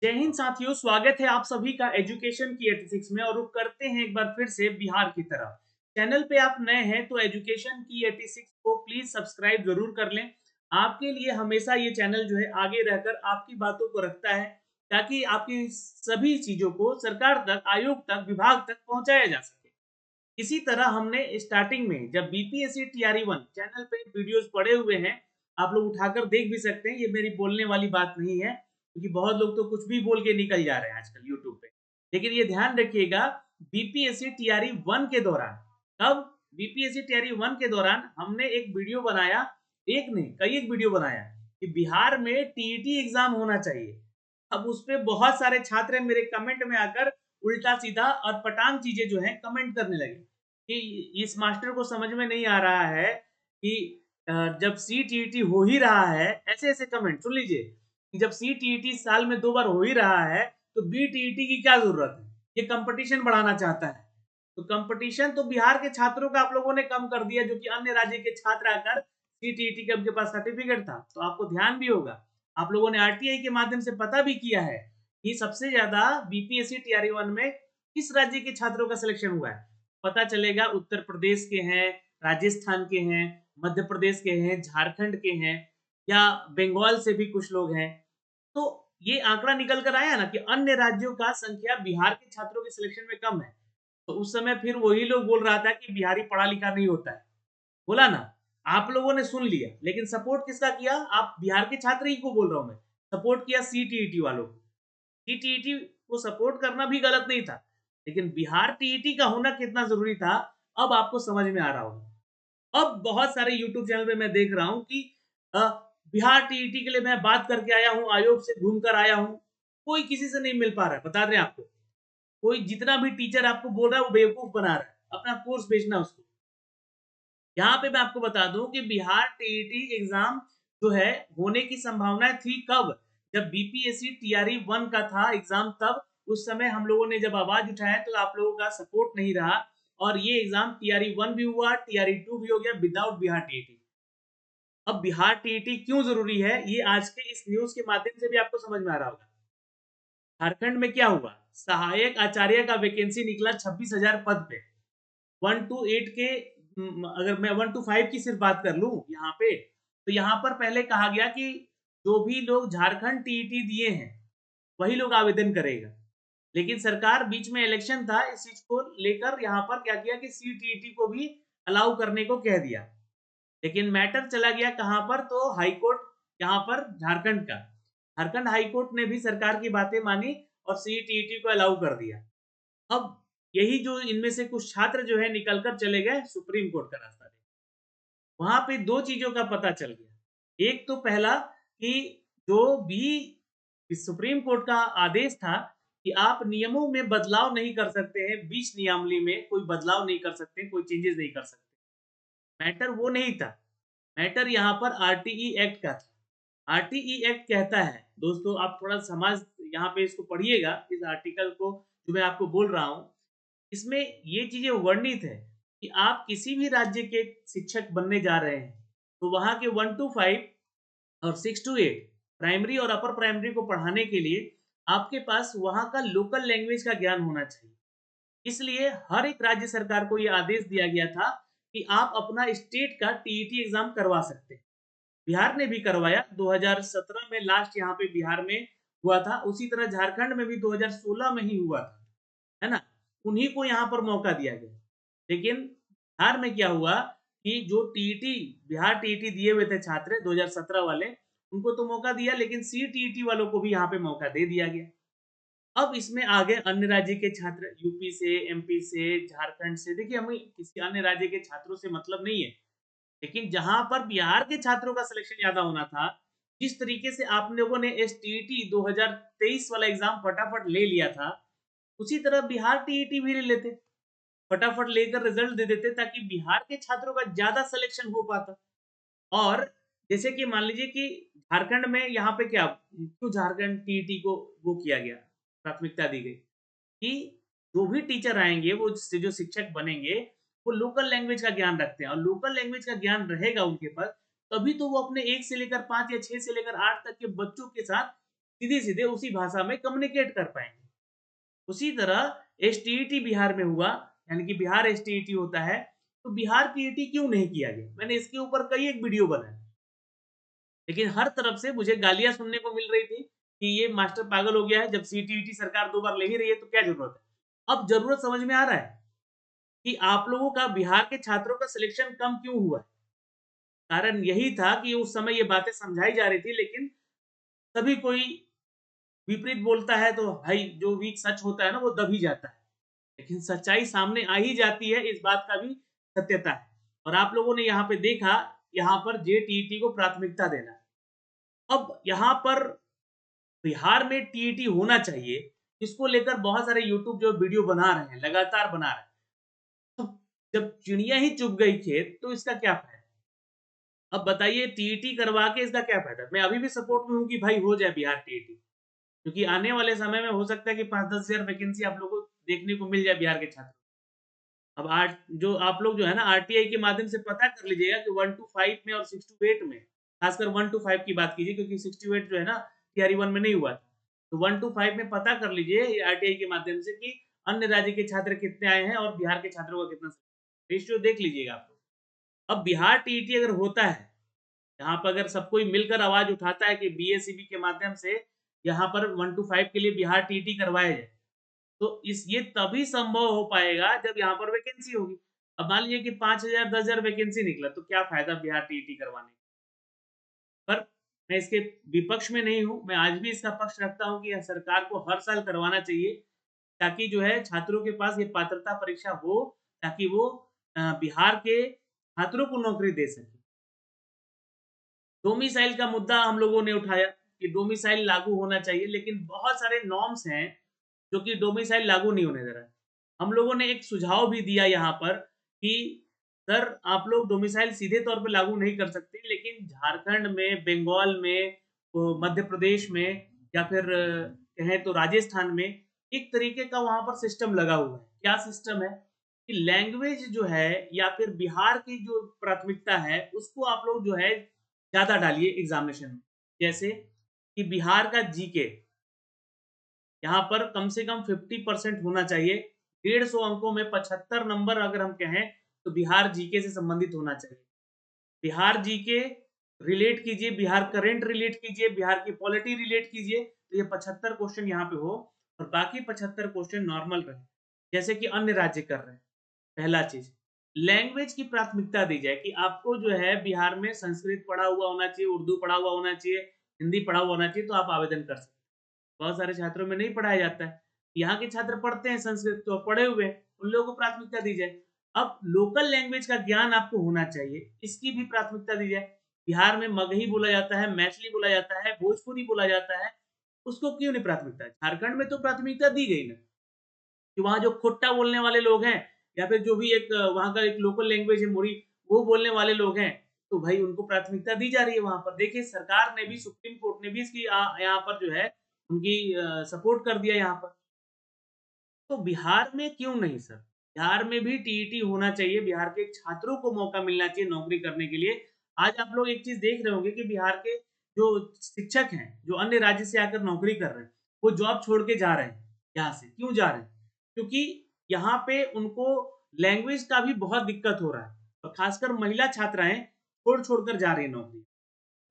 जय हिंद साथियों, स्वागत है आप सभी का एजुकेशन की 86 में। और रुक करते हैं एक बार फिर से बिहार की तरफ। चैनल पे आप नए हैं तो एजुकेशन की 86 को प्लीज सब्सक्राइब जरूर कर लें। आपके लिए हमेशा ये चैनल जो है आगे रहकर आपकी बातों को रखता है, ताकि आपकी सभी चीजों को सरकार तक, आयोग तक, विभाग तक पहुंचाया जा सके। इसी तरह हमने स्टार्टिंग में जब बीपीएससी टीआरई 1 चैनल पे वीडियोस पड़े हुए हैं, आप लोग उठाकर देख भी सकते हैं। ये मेरी बोलने वाली बात नहीं है, क्योंकि बहुत लोग तो कुछ भी बोल के निकल जा रहे हैं आजकल यूट्यूब पे। लेकिन ये ध्यान रखिएगा, बीपीएससी टीआरई 1 के दौरान, तब बीपीएससी टीआरई 1 के दौरान हमने एक वीडियो बनाया, एक नहीं कई एक वीडियो बनाया कि बिहार में टीईटी एग्जाम होना चाहिए। अब उस पे बहुत सारे छात्र मेरे कमेंट में आकर उल्टा सीधा और पटांग चीजें जो है कमेंट करने लगे कि इस मास्टर को समझ में नहीं आ रहा है कि जब सीटीईटी हो ही रहा है, ऐसे ऐसे कमेंट सुन लीजिए कि जब सीटीईटी साल में 2 बार हो ही रहा है तो बीटीईटी की क्या जरूरत है। ये कंपटीशन बढ़ाना चाहता है। तो कंपटीशन तो बिहार के छात्रों का आप लोगों ने कम कर दिया, जो कि अन्य राज्य के छात्र आकर सीटीईटी के उनके पास सर्टिफिकेट था। तो आपको ध्यान भी होगा, आप लोगों ने आरटीआई के माध्यम से पता भी किया है कि सबसे ज्यादा बीपीएससी टीआरई 1 में किस राज्य के छात्रों का सिलेक्शन हुआ है। पता चलेगा उत्तर प्रदेश के हैं, राजस्थान के हैं, मध्य प्रदेश के हैं, झारखंड के हैं, या बंगाल से भी कुछ लोग हैं। तो ये आंकड़ा निकल कर आया ना कि अन्य राज्यों का संख्या बिहार के छात्रों के सिलेक्शन में कम है। तो उस समय फिर वही लोग बोल रहा था कि बिहारी पढ़ा लिखा नहीं होता है। बोला ना, आप लोगों ने सुन लिया, लेकिन सपोर्ट किसका किया? आप बिहार के छात्र ही को बोल रहा हूं मैं। सपोर्ट किया सीटीईटी वालों को। सीटीईटी को सपोर्ट करना भी गलत नहीं था, लेकिन बिहार टीईटी का होना कितना जरूरी था, अब आपको समझ में आ रहा होगा। अब बहुत सारे यूट्यूब चैनल पे मैं देख रहा हूं कि अ, बिहार टीईटी के लिए मैं बात करके आया हूं, आयोग से घूम कर आया हूं। कोई किसी से नहीं मिल पा रहा है, बता दें आपको। कोई जितना भी टीचर आपको बोल रहा है वो बेवकूफ बना रहा है, अपना कोर्स बेचना उसको। यहाँ पे मैं आपको बता दूं कि बिहार टीईटी एग्जाम जो है होने की संभावना थी कब? जब बीपीएससी टीआरई 1 का था एग्जाम, तब उस समय हम लोगों ने जब आवाज उठाया तो आप लोगों का सपोर्ट नहीं रहा, और ये एग्जाम टीआरई 1 भी हुआ, टीआरई 2 भी हो गया विदाउट बिहार टीईटी। अब बिहार टीईटी क्यों जरूरी है, ये आज के इस न्यूज के माध्यम से भी आपको समझ में आ रहा होगा। झारखंड में क्या हुआ? सहायक आचार्य का वैकेंसी निकला 26,000 पद पे। 1 टू 8 के अगर मैं 1 टू 5 की सिर्फ बात कर लूं यहाँ पे, तो यहाँ पर पहले कहा गया कि जो भी लोग झारखंड टीईटी दिए हैं वही लोग आवेदन करेगा। लेकिन सरकार बीच में इलेक्शन था, इस चीज को लेकर यहाँ पर क्या किया कि सीटीईटी को भी अलाउ करने को कह दिया। लेकिन मैटर चला गया कहाँ पर? तो हाई कोर्ट, यहाँ पर झारखंड का। झारखंड हाई कोर्ट ने भी सरकार की बातें मानी और सीटीईटी को अलाउ कर दिया। अब यही जो इनमें से कुछ छात्र जो है निकल कर चले गए सुप्रीम कोर्ट का रास्ता। वहां पे दो चीजों का पता चल गया। एक तो पहला कि जो भी सुप्रीम कोर्ट का आदेश था कि आप नियमों में बदलाव नहीं कर सकते हैं, 20 नियमावली में कोई बदलाव नहीं कर सकते, कोई चेंजेस नहीं कर सकते। मैटर वो नहीं था। मैटर यहाँ पर आरटीई एक्ट का था। आरटीई एक्ट कहता है, दोस्तों आप थोड़ा समाज यहाँ पे इसको पढ़िएगा, इस आर्टिकल को जो मैं आपको बोल रहा हूँ। इसमें ये चीजें वर्णित है कि आप किसी भी राज्य के शिक्षक बनने जा रहे हैं तो वहां के 1 टू 5 और 6 टू 8 प्राइमरी और अपर प्राइमरी को पढ़ाने के लिए आपके पास वहां का लोकल लैंग्वेज का ज्ञान होना चाहिए। इसलिए हर एक राज्य सरकार को यह आदेश दिया गया था कि आप अपना स्टेट का टीईटी एग्जाम करवा सकते हैं। बिहार ने भी करवाया 2017 में, लास्ट यहाँ पे बिहार में हुआ था। उसी तरह झारखंड में भी 2016 में ही हुआ था, है ना? उन्हीं को यहाँ पर मौका दिया गया। लेकिन बिहार में क्या हुआ कि जो टीईटी, बिहार टीईटी दिए हुए थे छात्र 2017 वाले, उनको तो मौका दिया, लेकिन सीटीईटी वालों को भी यहाँ पे मौका दे दिया गया। अब इसमें आ गए अन्य राज्य के छात्र, यूपी से, एमपी से, झारखंड से। देखिए, हमें किसी अन्य राज्य के छात्रों से मतलब नहीं है, लेकिन जहां पर बिहार के छात्रों का सिलेक्शन ज्यादा होना था, जिस तरीके से आप लोगों ने एसटीईटी 2023 वाला एग्जाम फटाफट ले लिया था, उसी तरह बिहार टीईटी भी ले लेते, फटाफट लेकर रिजल्ट दे देते, ताकि बिहार के छात्रों का ज्यादा सिलेक्शन हो पाता। और जैसे कि मान लीजिए कि झारखंड में यहाँ पे क्या, क्यों झारखंड टीईटी को वो किया गया, प्राथमिकता दी गई कि जो भी टीचर आएंगे, वो जो शिक्षक बनेंगे, वो लोकल लैंग्वेज का ज्ञान रखते हैं, और लोकल लैंग्वेज का ज्ञान रहेगा उनके पास, तभी तो वो अपने 1 से लेकर 5 या 6 से लेकर 8 तक के बच्चों के साथ सीधे सीधे उसी भाषा में कम्युनिकेट कर पाएंगे। उसी तरह एसटीईटी बिहार में हुआ, यानी कि बिहार एसटीईटी होता है, तो बिहार टीईटी क्यों नहीं किया गया? मैंने इसके ऊपर कई एक वीडियो बनाया, लेकिन हर तरफ से मुझे गालियां सुनने को मिल रही थी कि ये मास्टर पागल हो गया है, जब सीटीईटी सरकार 2 बार ले ही रही है तो क्या जरूरत है? अब जरूरत समझ में आ रहा है कि आप लोगों का बिहार के छात्रों का सिलेक्शन कम क्यों हुआ है। कारण यही था कि उस समय ये बातें समझाई जा रही थी, लेकिन सभी कोई विपरीत बोलता है तो भाई जो भी सच होता है ना वो दब ही जाता है, लेकिन सच्चाई सामने आ ही जाती है, इस बात का भी सत्यता है। और आप लोगों ने यहाँ पे देखा, यहाँ पर जेटीईटी को प्राथमिकता देना। अब यहाँ पर बिहार में टीईटी होना चाहिए, इसको लेकर बहुत सारे यूट्यूब जो वीडियो बना रहे हैं, लगातार बना रहे हैं। तो जब चिड़िया ही चुग गई खेत तो इसका क्या फायदा? अब बताइए टीईटी करवा के इसका क्या फायदा? मैं अभी भी सपोर्ट में हूँ कि भाई हो जाए बिहार टीईटी, क्योंकि आने वाले समय में हो सकता है कि 5-10 हजार वैकेंसी आप लोगों को देखने को मिल जाए बिहार के छात्रों। अब आर जो आप लोग जो है ना आरटीआई के माध्यम से पता कर लीजिएगा कि 1 to 5 में और 6 to 8 में, खासकर 1 to 5 की बात कीजिए, क्योंकि 6 to 8 जो है ना टीआरई 1 में नहीं हुआ था। तो 1 to 5 में पता कर लीजिए आरटीआई के माध्यम से कि अन्य राज्य के छात्र कितने आए हैं और बिहार के छात्रों का कितना रेशियो देख लीजिएगा आप लोग। अब बिहार टीईटी अगर होता है, यहाँ पर अगर सब कोई मिलकर आवाज उठाता है कि बीएसईबी के माध्यम से यहाँ पर 1 to 5 के लिए बिहार टीईटी करवाया जाए, तो इस ये तभी संभव हो पाएगा जब यहाँ पर वैकेंसी होगी। अब मान लीजिए कि 5,000 10,000 वैकेंसी निकला तो क्या फायदा बिहार टीईटी करवाने का? पर मैं इसके विपक्ष में नहीं हूँ, मैं आज भी इसका पक्ष रखता हूँ कि सरकार को हर साल करवाना चाहिए, ताकि जो है छात्रों के पास ये पात्रता परीक्षा हो, ताकि वो बिहार के छात्रों को नौकरी दे सके। डोमिसाइल का मुद्दा हम लोगों ने उठाया कि डोमिसाइल लागू होना चाहिए, लेकिन बहुत सारे नॉर्म्स हैं जो कि डोमिसाइल लागू नहीं होने दे रहा है। हम लोगों ने एक सुझाव भी दिया यहाँ पर कि सर आप लोग डोमिसाइल सीधे तौर पे लागू नहीं कर सकते, लेकिन झारखंड में, बंगाल में, मध्य प्रदेश में या फिर कहें तो राजस्थान में एक तरीके का वहाँ पर सिस्टम लगा हुआ है। क्या सिस्टम है कि लैंग्वेज जो है या फिर बिहार की जो प्राथमिकता है उसको आप लोग जो है ज़्यादा डालिए एग्ज़ामिनेशन में। जैसे कि बिहार का जीके यहाँ पर कम से कम 50% होना चाहिए। 150 अंकों में 75 नंबर अगर हम कहें तो बिहार जीके से संबंधित होना चाहिए। बिहार जीके रिलेट कीजिए, बिहार करंट रिलेट कीजिए, बिहार की पॉलिटी रिलेट कीजिए, तो ये 75 क्वेश्चन यहाँ पे हो और बाकी 75 क्वेश्चन नॉर्मल रहे, जैसे कि अन्य राज्य कर रहे हैं। पहला चीज़, लैंग्वेज की प्राथमिकता दी जाए कि आपको जो है बिहार में संस्कृत पढ़ा हुआ होना चाहिए, उर्दू पढ़ा हुआ होना चाहिए, हिंदी पढ़ा हुआ होना चाहिए, तो आप आवेदन कर सकते हैं। बहुत सारे छात्रों में नहीं पढ़ाया जाता है। यहाँ के छात्र पढ़ते हैं संस्कृत तो पढ़े हुए हैं, उन लोगों को प्राथमिकता दी जाए। अब लोकल लैंग्वेज का ज्ञान आपको होना चाहिए, इसकी भी प्राथमिकता दी जाए। बिहार में मगही बोला जाता है, मैथिली बोला जाता है, भोजपुरी बोला जाता है, उसको क्यों नहीं प्राथमिकता? झारखंड में तो प्राथमिकता दी गई ना, कि वहाँ जो खोट्टा बोलने वाले लोग हैं या फिर जो भी एक वहाँ का एक लोकल लैंग्वेज है मुरी, वो बोलने वाले लोग हैं, तो भाई उनको प्राथमिकता दी जा रही है वहाँ पर। देखिए सरकार ने भी, सुप्रीम कोर्ट ने भी इसकी यहाँ पर जो है उनकी सपोर्ट कर दिया यहाँ पर। तो बिहार में क्यों नहीं सर? बिहार में भी टीईटी होना चाहिए, बिहार के छात्रों को मौका मिलना चाहिए नौकरी करने के लिए। आज आप लोग एक चीज़ देख रहे होंगे कि बिहार के जो शिक्षक हैं, जो अन्य राज्य से आकर नौकरी कर रहे हैं, वो जॉब छोड़ के जा रहे हैं यहाँ से। क्यों जा रहे हैं? क्योंकि यहाँ पे उनको लैंग्वेज का भी बहुत दिक्कत हो रहा है और खासकर महिला छात्राएँ छोड़-छोड़ कर जा रही हैं नौकरी।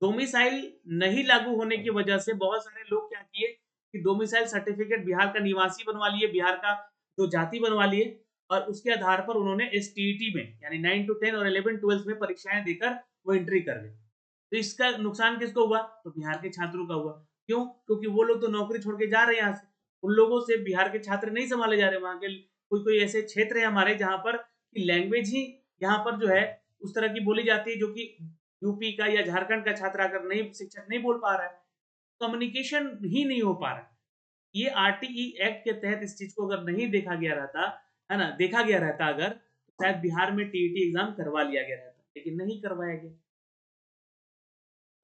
डोमिसाइल नहीं लागू होने की वजह से बहुत सारे लोग क्या किए कि डोमिसाइल सर्टिफिकेट बिहार का निवासी बनवा लिए, बिहार का जो जाति बनवा लिए और उसके आधार पर उन्होंने एसटीईटी में यानी 9 टू 10 और 11-12 में परीक्षाएं देकर वो एंट्री कर गए। तो इसका नुकसान किसको हुआ? तो बिहार के छात्रों का हुआ। क्यों? क्योंकि वो लोग तो नौकरी छोड़ के जा रहे हैं यहाँ से। उन लोगों से बिहार के छात्र नहीं संभाले जा रहे। वहाँ के कोई-कोई ऐसे क्षेत्र हैं हमारे जहाँ पर कि लैंग्वेज ही यहाँ पर जो है उस तरह की बोली जाती है जो कि यूपी का या झारखंड का छात्र अगर नहीं शिक्षक नहीं बोल पा रहा है, कम्युनिकेशन ही नहीं हो पा रहा है। ये आरटीई एक्ट के तहत इस चीज को अगर नहीं देखा गया रहता, है ना, देखा गया रहता अगर, तो शायद बिहार में टीईटी एग्जाम करवा लिया गया रहता, लेकिन नहीं करवाया गया।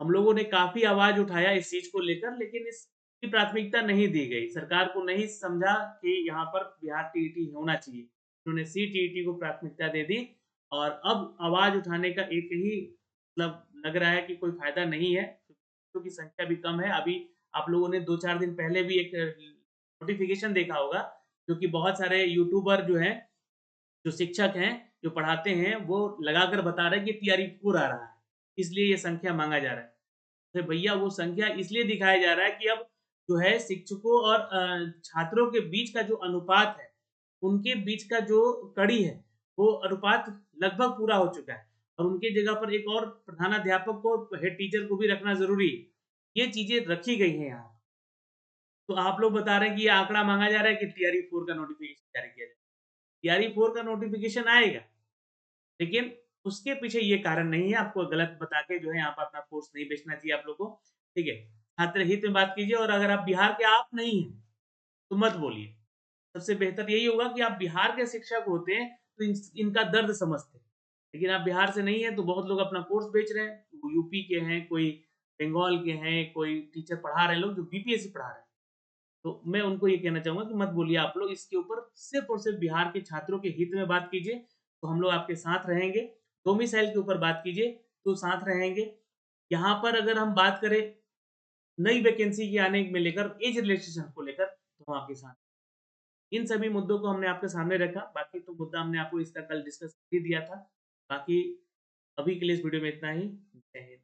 हम लोगों ने काफी आवाज उठाया इस चीज को लेकर, लेकिन इसकी प्राथमिकता नहीं दी गई। सरकार को नहीं समझा कि यहाँ पर बिहार टीईटी होना चाहिए। उन्होंने सीटीईटी को प्राथमिकता दे दी और अब आवाज उठाने का एक ही मतलब लग रहा है कि कोई फायदा नहीं है, क्योंकि संख्या भी कम है। अभी आप लोगों ने 2-4 दिन पहले भी एक नोटिफिकेशन देखा होगा, जो कि बहुत सारे यूट्यूबर जो हैं, जो शिक्षक हैं, जो पढ़ाते हैं, वो लगाकर बता रहे हैं कि तैयारी पूरा आ रहा है, इसलिए ये संख्या मांगा जा रहा है। तो भैया वो संख्या इसलिए दिखाया जा रहा है कि अब जो है शिक्षकों और छात्रों के बीच का जो अनुपात है, उनके बीच का जो कड़ी है, वो अनुपात लगभग पूरा हो चुका है और उनकी जगह पर एक और प्रधानाध्यापक को, हेड टीचर को भी रखना ज़रूरी है। ये चीज़ें रखी गई हैं यहाँ। तो आप लोग बता रहे हैं कि ये आंकड़ा माँगा जा रहा है कि टीआरई 4 का नोटिफ़िकेशन जारी किया जाए। टीआरई 4 का नोटिफ़िकेशन आएगा, लेकिन उसके पीछे ये कारण नहीं है, आपको गलत बता के जो है यहाँ पर अपना कोर्स नहीं बेचना चाहिए आप लोग को, ठीक है? छात्र हित में बात कीजिए और अगर आप बिहार के आप नहीं हैं, तो मत बोलिए। सबसे बेहतर यही होगा कि आप बिहार के शिक्षक होते हैं, तो इनका दर्द समझते। लेकिन आप बिहार से नहीं हैं, तो बहुत लोग अपना कोर्स बेच रहे हैं। वो यूपी के हैं, कोई बंगाल के हैं, कोई टीचर पढ़ा रहे हैं लोग जो बीपीएससी पढ़ा रहे हैं। तो मैं उनको ये कहना चाहूँगा कि मत बोलिए आप लोग, इसके ऊपर सिर्फ़ और सिर्फ़ बिहार के छात्रों के हित में बात कीजिए, तो हम लोग आपके साथ रहेंगे। डोमिसाइल के ऊपर बात कीजिए, तो साथ रहेंगे। यहाँ पर अगर हम बात करें नई वैकेंसी के आने में लेकर, ऐज रिलैक्सेशन को लेकर, तो हम आपके साथ। इन सभी मुद्दों को हमने आपके सामने रखा, बाकी तो मुद्दा हमने आपको इसका कल डिस्कस कर ही दिया था। बाकी अभी के लिए इस वीडियो में इतना ही। जय हिंद।